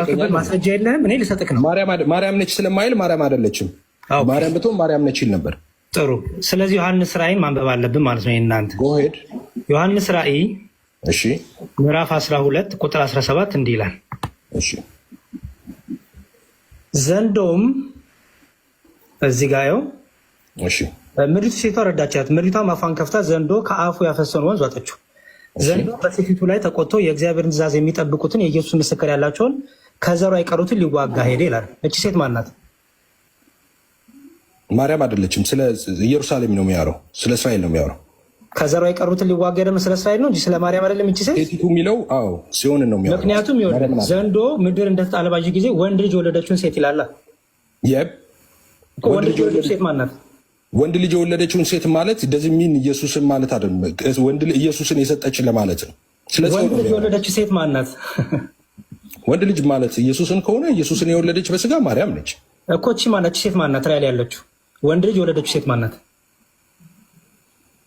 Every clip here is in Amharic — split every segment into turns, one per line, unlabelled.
ክፍል ማስረጃ የለህም። እኔ ልሰጥክ ነው።
ማርያም ነች ስለማይል ማርያም አይደለችም። ማርያም ብትሆን ማርያም ነች ይል ነበር።
ጥሩ። ስለዚህ ዮሐንስ ራእይን ማንበብ አለብን ማለት ነው። እናንተ
ጎሄድ
ዮሐንስ ራእይ
እሺ፣
ምዕራፍ 12 ቁጥር 17 እንዲህ ይላል።
እሺ፣
ዘንዶም እዚህ ጋር ያው
እሺ፣
ምድሪቱ ሴቷ ረዳቻት። ምድሪቷም አፏን ከፍታ ዘንዶ ከአፉ ያፈሰውን ወንዝ ዋጠችው። ዘንዶ በሴቲቱ ላይ ተቆጥቶ የእግዚአብሔርን ትእዛዝ የሚጠብቁትን የኢየሱስ ምስክር ያላቸውን ከዘሯ የቀሩትን ሊዋጋ ሄደ ይላል። እቺ ሴት ማናት?
ማርያም አይደለችም። ስለ ኢየሩሳሌም ነው የሚያወራው፣ ስለ እስራኤል ነው የሚያወራው።
ከዘሯ የቀሩትን ሊዋጋ ሄደ ስለ እስራኤል ነው እንጂ ስለ ማርያም አይደለም። እቺ ሴት
ሴቲቱ የሚለው አዎ ሲሆንን ነው የሚያወራው። ምክንያቱም
ዘንዶ ምድር እንደተጣለ ባየ ጊዜ ወንድ ልጅ የወለደችውን ሴት ይላል። ወንድ ልጅ የወለደችው ሴት ማናት?
ወንድ ልጅ የወለደችውን ሴት ማለት እንደዚህ ሚን ኢየሱስን ማለት አይደለም። ወንድ ኢየሱስን የሰጠች ለማለት ነው። ስለዚህ
ወንድ ልጅ የወለደችው ሴት ማናት?
ወንድ ልጅ ማለት ኢየሱስን ከሆነ ኢየሱስን የወለደች በስጋ ማርያም ነች
እኮ። እቺ ማናት? ሴት ማናት? ራእይ ያለችው ወንድ ልጅ የወለደችው ሴት ማናት?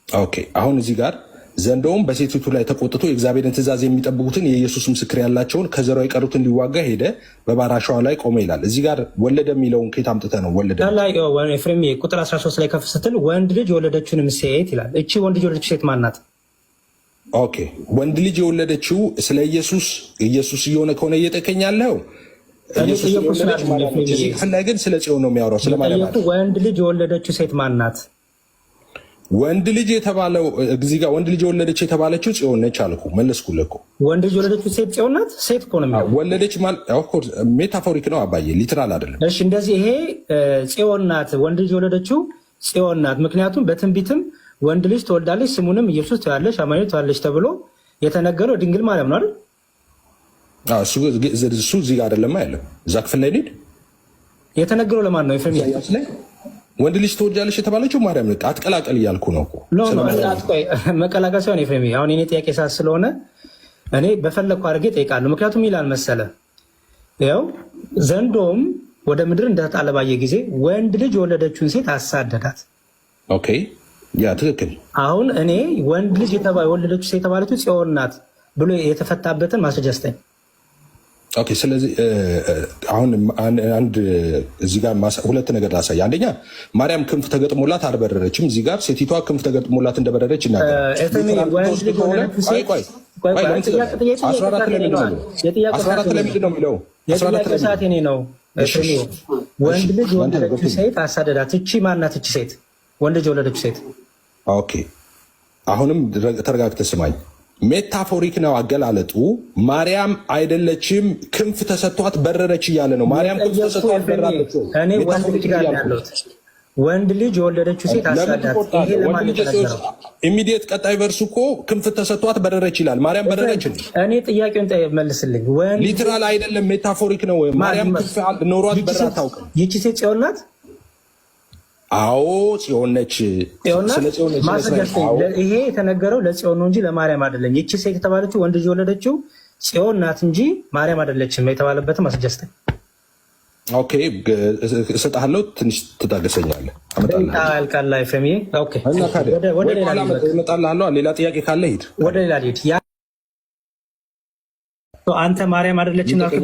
ኦኬ፣ አሁን እዚህ ጋር ዘንዶውም በሴቲቱ ላይ ተቆጥቶ የእግዚአብሔርን ትእዛዝ የሚጠብቁትን የኢየሱስ ምስክር ያላቸውን ከዘሯ የቀሩትን ሊዋጋ ሄደ፣ በባራሻዋ ላይ ቆመ ይላል። እዚህ ጋር ወለደ የሚለውን ከየት አምጥተህ ነው? ወለደ
ኤፍሬም ቁጥር 13 ላይ ከፍ ስትል ወንድ ልጅ የወለደችውንም ሴት ይላል። እቺ ወንድ ልጅ የወለደችው ሴት ማናት?
ኦኬ፣ ወንድ ልጅ የወለደችው ስለ ኢየሱስ እየሆነ ከሆነ እየጠቀኝ ያለው ክፍል ላይ ግን ስለ ጽዮን ነው የሚያወራው። ስለ
ወንድ ልጅ የወለደችው ሴት ማናት?
ወንድ ልጅ የተባለው እዚህ ጋር ወንድ ልጅ የወለደች የተባለችው ጽዮን ነች አልኩ፣ መለስኩልህ እኮ።
ወንድ ልጅ የወለደችው ሴት ጽዮን ናት። ሴት እኮ ነው የሚለው።
ወለደች ማለት ኦፍ ኮርስ ሜታፎሪክ ነው አባዬ፣ ሊትራል አይደለም።
እሺ፣ እንደዚህ ይሄ ጽዮን ናት፣ ወንድ ልጅ የወለደችው ጽዮን ናት። ምክንያቱም በትንቢትም ወንድ ልጅ ትወልዳለች፣ ስሙንም ኢየሱስ ትላለች፣ አማኑኤል ትላለች ተብሎ የተነገረው ድንግል ማርያም ነው አይደል?
እሱ እዚህ ጋር አይደለም ያለው። እዛ ክፍል ላይ ሄድ
የተነገረው ለማን ነው? ኤፍሬም
ወንድ ልጅ ትወልጃለች የተባለችው ማርያም ነች። አትቀላቀል እያልኩ ነው እኮ።
መቀላቀል ሲሆን ኤፍሬም፣ አሁን የኔ ጥያቄ ሰዓት ስለሆነ እኔ በፈለግኩ አድርጌ እጠይቃለሁ። ምክንያቱም ይላል መሰለ ያው ዘንዶም ወደ ምድር እንደተጣለ ባየ ጊዜ ወንድ ልጅ የወለደችውን ሴት አሳደዳት።
ኦኬ፣ ያ ትክክል።
አሁን እኔ ወንድ ልጅ የወለደችው ሴት የተባለችው ጽዮን ናት ብሎ የተፈታበትን ማስረጃ ስጠኝ።
ኦኬ፣ ስለዚህ አሁን አንድ እዚህ ጋር ሁለት ነገር ላሳይ። አንደኛ ማርያም ክንፍ ተገጥሞላት አልበረረችም። እዚህ ጋር ሴቲቷ ክንፍ ተገጥሞላት እንደበረረች ይናገራል። 14 ለምንድን ነው የሚለው?
ወንድ ልጅ የወለደችው ሴት አሳደዳት። እቺ ማናት? እቺ ሴት ወንድ ልጅ የወለደችው ሴት።
ኦኬ፣ አሁንም ተረጋግተህ ስማኝ። ሜታፎሪክ ነው አገላለጡ። ማርያም አይደለችም ክንፍ ተሰጥቷት በረረች እያለ ነው። ማርያም ክንፍ ተሰጥቷት በረረች።
እኔ ወንድ ልጅ ጋር ያለሁት ወንድ ልጅ የወለደችው ሴት አሳዳት።
ኢሚዲየት ቀጣይ ቨርሱ እኮ ክንፍ ተሰጥቷት በረረች ይላል። ማርያም በረረች።
እኔ ጥያቄውን መልስልኝ።
ሊትራል አይደለም ሜታፎሪክ ነው። ማርያም ክንፍ ኖሯት በራ አታውቅም።
ይቺ ሴት ጽዮን ናት።
አዎ ጽዮን ነች።
ይሄ የተነገረው ለጽዮን ነው እንጂ ለማርያም አይደለም። ይቺ ሴት የተባለችው ወንድ ልጅ የወለደችው ጽዮን ናት እንጂ ማርያም አይደለችም የተባለበትም ማስረጃ ስጠኝ።
ኦኬ፣ እሰጥሃለሁ። ትንሽ ትታገሰኛለህ።
አመጣልሃለሁ። ኤፍሬምዬ
ሌላ ጥያቄ ካለ ሂድ።
ወደ ሌላ ሂድ። አንተ ማርያም አይደለችም